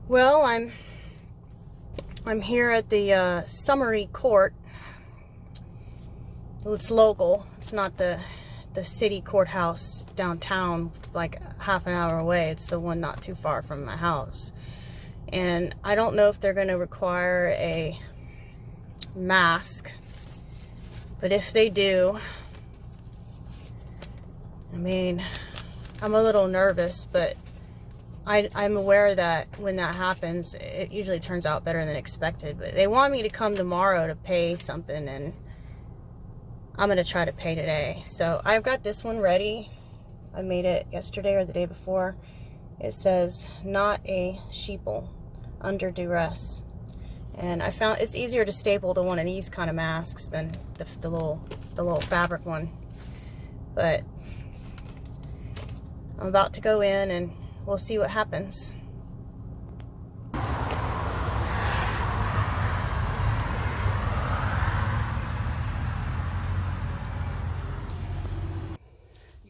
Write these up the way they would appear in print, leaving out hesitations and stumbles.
Well, I'm here at the summary court. Well, it's local. It's not the city courthouse downtown, like half an hour away. It's the one not too far from my house. And I don't know if they're going to require a mask, but if they do, I mean, I'm a little nervous, but I'm aware that when that happens, it usually turns out better than expected. But they want me to come tomorrow to pay something, and I'm going to try to pay today. So I've got this one ready. I made it yesterday or the day before. It says, "Not a sheeple, under duress." And I found it's easier to staple to one of these kind of masks than the little fabric one. But I'm about to go in and we'll see what happens. You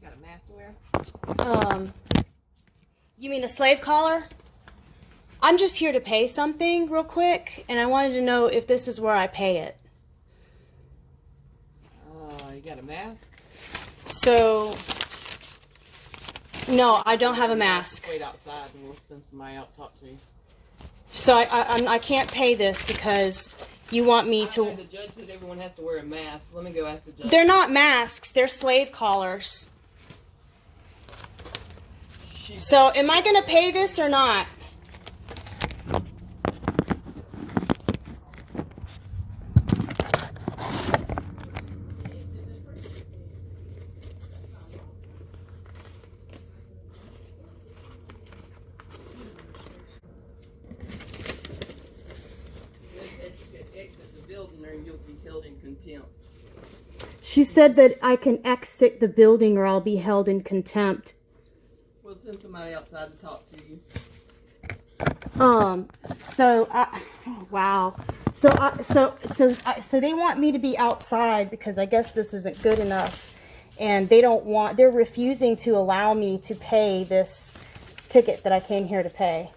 got a mask to wear? You mean a slave collar? I'm just here to pay something real quick, and I wanted to know if this is where I pay it. You got a mask? So, no, I don't have a mask. Wait outside and we'll send somebody out to talk to you. So I can't pay this because you want me to... The judge says everyone has to wear a mask. Let me go ask the judge. They're not masks, they're slave collars. So, am I going to pay this or not? Exit the building or you'll be held in contempt. She said that I can exit the building or I'll be held in contempt. We'll send somebody outside to talk to you. Wow. So they want me to be outside because I guess this isn't good enough, and they're refusing to allow me to pay this ticket that I came here to pay.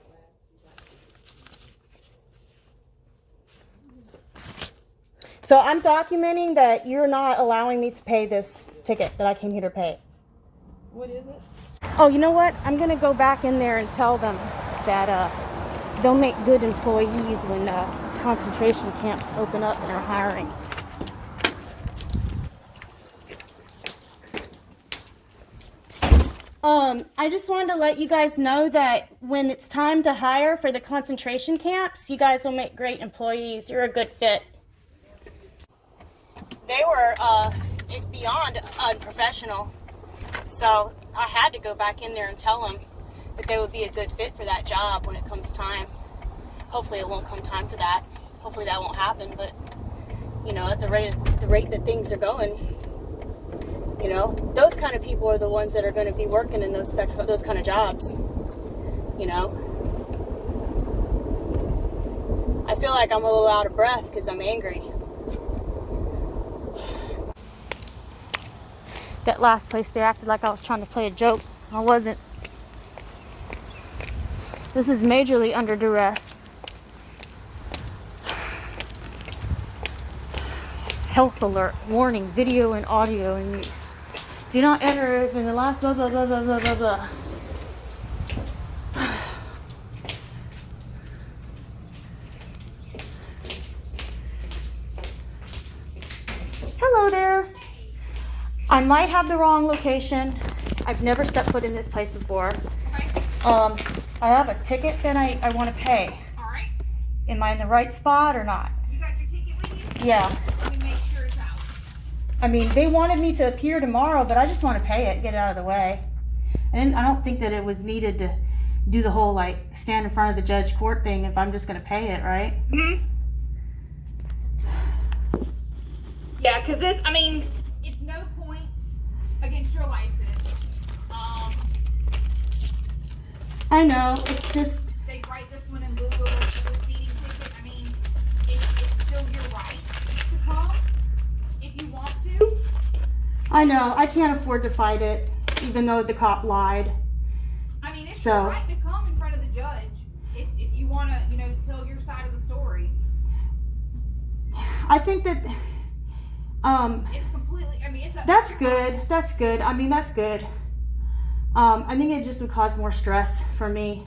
So I'm documenting that you're not allowing me to pay this ticket that I came here to pay. What is it? Oh, you know what? I'm going to go back in there and tell them that they'll make good employees when concentration camps open up and are hiring. I just wanted to let you guys know that when it's time to hire for the concentration camps, you guys will make great employees. You're a good fit. They were beyond unprofessional, so I had to go back in there and tell them that they would be a good fit for that job when it comes time. Hopefully it won't come time for that. Hopefully that won't happen, but you know, at the rate that things are going, you know, those kind of people are the ones that are going to be working in those kind of jobs. You know, I feel like I'm a little out of breath because I'm angry. That last place, they acted like I was trying to play a joke. I wasn't. This is majorly under duress. Health alert, warning, video and audio in use. Do not enter in the last blah blah blah blah blah blah blah. Hello there. I might have the wrong location. I've never stepped foot in this place before. Okay. I have a ticket that I want to pay. All right. Am I in the right spot or not? You got your ticket with you? Yeah. Let me make sure it's out. I mean, they wanted me to appear tomorrow, but I just want to pay it, get it out of the way. And I don't think that it was needed to do the whole, like, stand in front of the judge court thing if I'm just going to pay it, right? Mm-hmm. Yeah, because this, I mean, it's no points against your license. I know, it's just... They write this one in blue for the speeding ticket. I mean, it's still your right to come if you want to. I know, I can't afford to fight it, even though the cop lied. I mean, it's So- your right to come in front of the judge if you want I think that It's completely, I mean, it's that's good. That's good. I mean, that's good. I think it just would cause more stress for me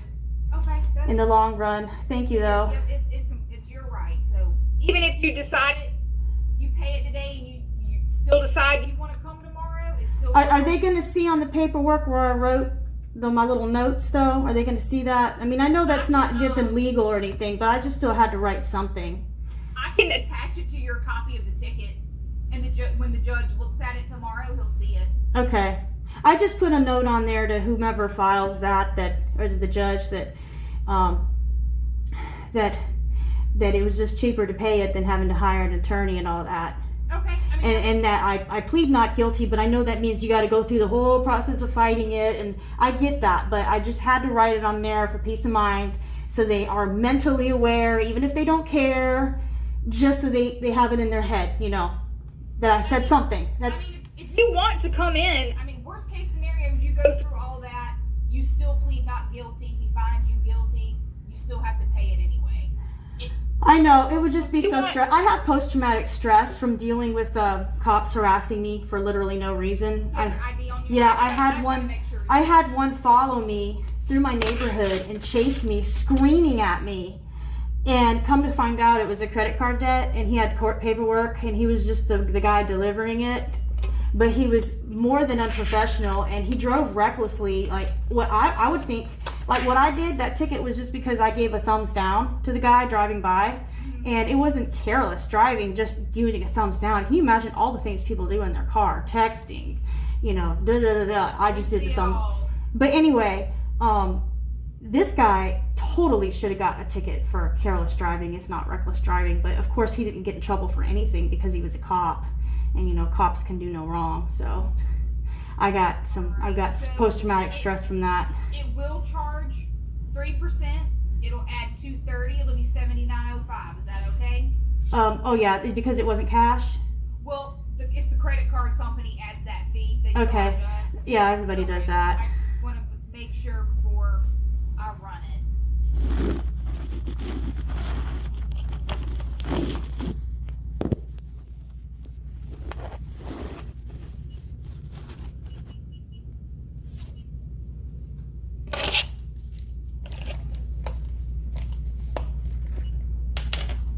Okay. in the long run. Thank you, though. Yep, it's your right. So even if you decided you pay it today and you still decide you want to come tomorrow, it's still. Are they going to see on the paperwork where I wrote my little notes, though? Are they going to see that? I mean, I know that's not nothing legal or anything, but I just still had to write something. I can attach it to your copy of the ticket, and when the judge looks at it tomorrow, he'll see it. Okay. I just put a note on there to whomever files that or to the judge that it was just cheaper to pay it than having to hire an attorney and all that. Okay. I mean, And that I plead not guilty, but I know that means you got to go through the whole process of fighting it, and I get that, but I just had to write it on there for peace of mind, so they are mentally aware, even if they don't care, just so they have it in their head, you know, that I said something. That's. I mean, if you want to come in, I mean, worst case scenario is you go through all that, you still plead not guilty, he finds you guilty, you still have to pay it anyway. I know, it would just be so stressful. I have post-traumatic stress from dealing with cops harassing me for literally no reason. I had one follow me through my neighborhood and chase me, screaming at me. And come to find out, it was a credit card debt, and he had court paperwork, and he was just the guy delivering it. But he was more than unprofessional, and he drove recklessly. Like, what I would think, like what I did, that ticket was just because I gave a thumbs down to the guy driving by. And it wasn't careless driving, just giving a thumbs down. Can you imagine all the things people do in their car? Texting, you know, I just did the thumb. But anyway, this guy totally should have gotten a ticket for careless driving, if not reckless driving. But of course, he didn't get in trouble for anything because he was a cop. And you know, cops can do no wrong. So I got post-traumatic stress from that. It will charge 3%. It'll add $230. It'll be $79.05. Is that okay? Oh yeah, because it wasn't cash. Well, it's the credit card company adds that fee. They charge us. Yeah, everybody does that. I just want to make sure before I run it.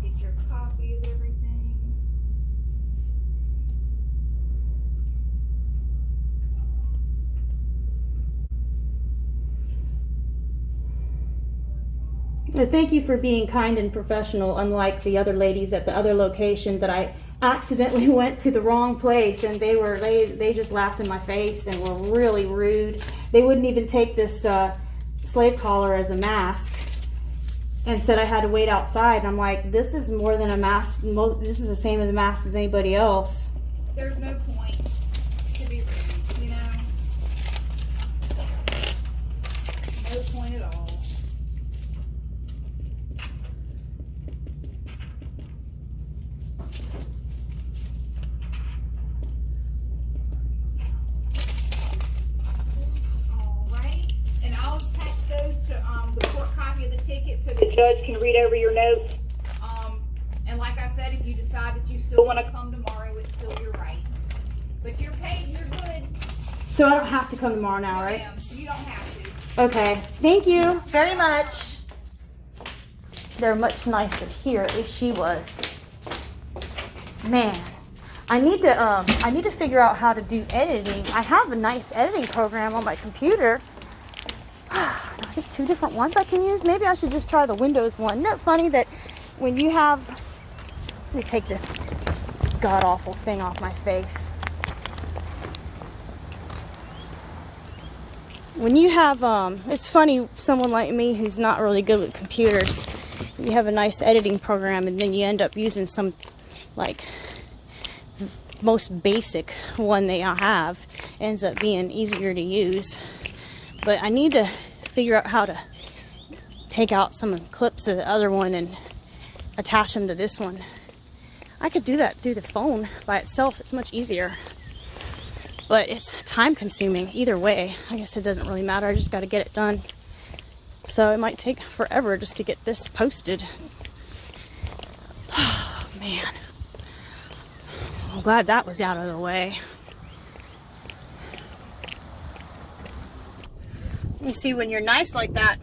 Get your copy of everything. Thank you for being kind and professional, unlike the other ladies at the other location that I accidentally went to the wrong place, and they just laughed in my face and were really rude. They wouldn't even take this slave collar as a mask and said I had to wait outside. And I'm like, this is more than a mask. This is the same as a mask as anybody else. There's no point to be rude, you know? No point at all. The court copy of the ticket so the judge can read over your notes. And like I said, if you decide that you still want to come tomorrow, it's still your right. But you're paid, you're good. So I don't have to come tomorrow now, right? You don't have to. Okay. Thank you very much. They're much nicer here, at least she was. Man, I need to figure out how to do editing. I have a nice editing program on my computer. I think 2 different ones I can use. Maybe I should just try the Windows one. Isn't it funny that when you have... Let me take this god-awful thing off my face. When you have... it's funny, someone like me who's not really good with computers, you have a nice editing program and then you end up using some, like, most basic one they have. It ends up being easier to use. But I need to figure out how to take out some clips of the other one and attach them to this one. I could do that through the phone by itself. It's much easier. But it's time consuming either way. I guess it doesn't really matter. I just got to get it done. So it might take forever just to get this posted. Oh, man. I'm glad that was out of the way. You see, when you're nice like that,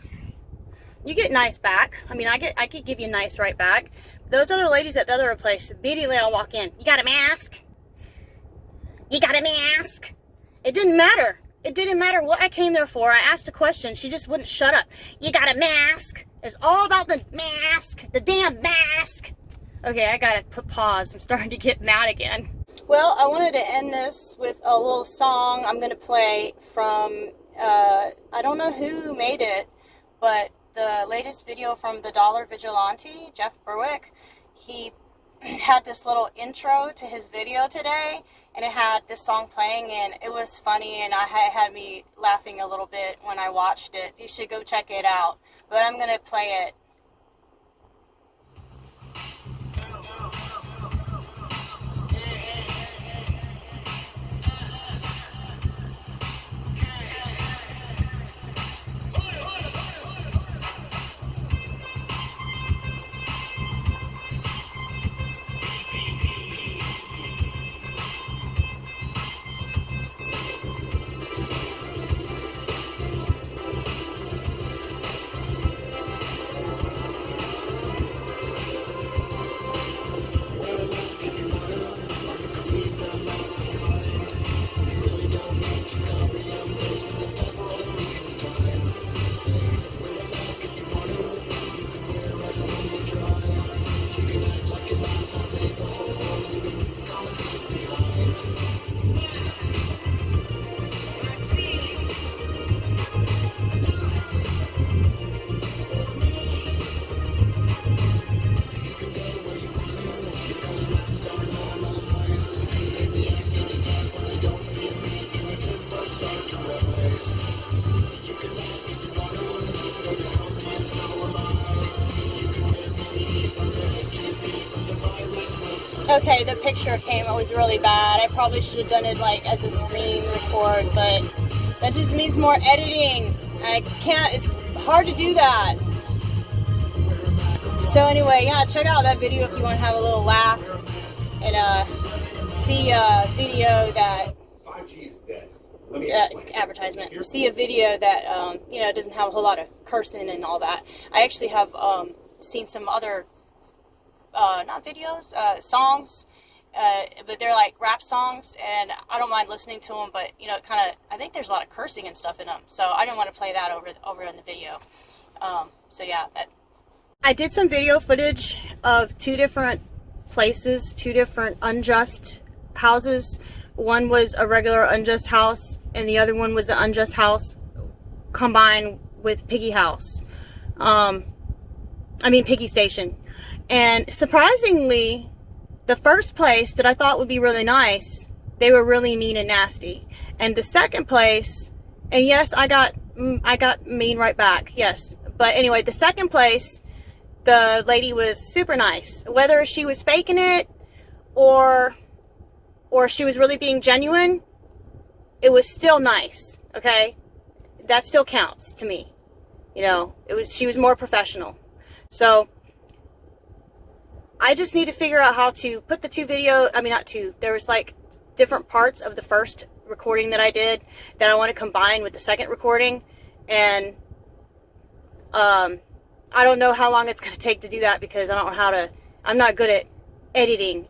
you get nice back. I mean, I could give you nice right back. Those other ladies at the other place, immediately I'll walk in. You got a mask? You got a mask? It didn't matter. It didn't matter what I came there for. I asked a question. She just wouldn't shut up. You got a mask? It's all about the mask. The damn mask. Okay, I gotta put pause. I'm starting to get mad again. Well, I wanted to end this with a little song I'm gonna play from, I don't know who made it, but the latest video from the Dollar Vigilante, Jeff Berwick, he had this little intro to his video today, and it had this song playing, and it was funny, and it had me laughing a little bit when I watched it. You should go check it out, but I'm gonna play it. Okay, the picture came, it was really bad. I probably should have done it like as a screen record, but that just means more editing. I can't, it's hard to do that. So anyway, yeah, check out that video if you want to have a little laugh and see a video that, 5G is dead. Let me advertisement, see a video that, you know, doesn't have a whole lot of cursing and all that. I actually have seen some other not videos, songs, but they're like rap songs, and I don't mind listening to them, but you know, I think there's a lot of cursing and stuff in them, so I didn't want to play that over in the video. So yeah, I did some video footage of two different places, two different unjust houses. One was a regular unjust house, and the other one was an unjust house combined with Piggy House. Piggy Station. And surprisingly, the first place that I thought would be really nice, they were really mean and nasty. And the second place, and yes, I got mean right back, yes. But anyway, the second place, the lady was super nice. Whether she was faking it or she was really being genuine, it was still nice, okay? That still counts to me. You know, she was more professional. So I just need to figure out how to put the two video, not two, there was like different parts of the first recording that I did that I want to combine with the second recording, and I don't know how long it's going to take to do that because I don't know how to, I'm not good at editing.